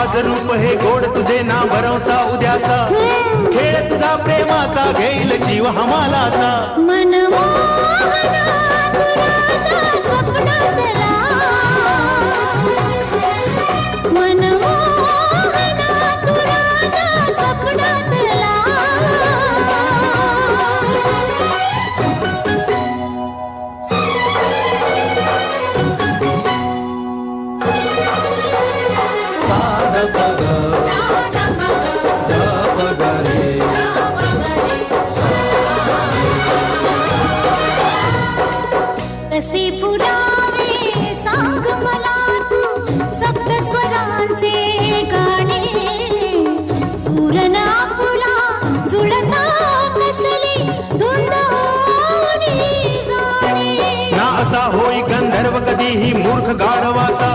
आज रूप हे गोड तुझे ना भरवसा उद्याचा खेळ तुझा प्रेमाचा घेईल जीव हमालाचा मनमोहना तुझ्या स्वप्नातला मनमोहना तुझ्या स्वप्नातला कसे फुलावे सांग मला तू सप्तस्वरांचे गाणे सूरना फुला जुळता कसली धुंद होणी जाणे ना असा होई गंधर्व कधीही मूर्ख गाढवाचा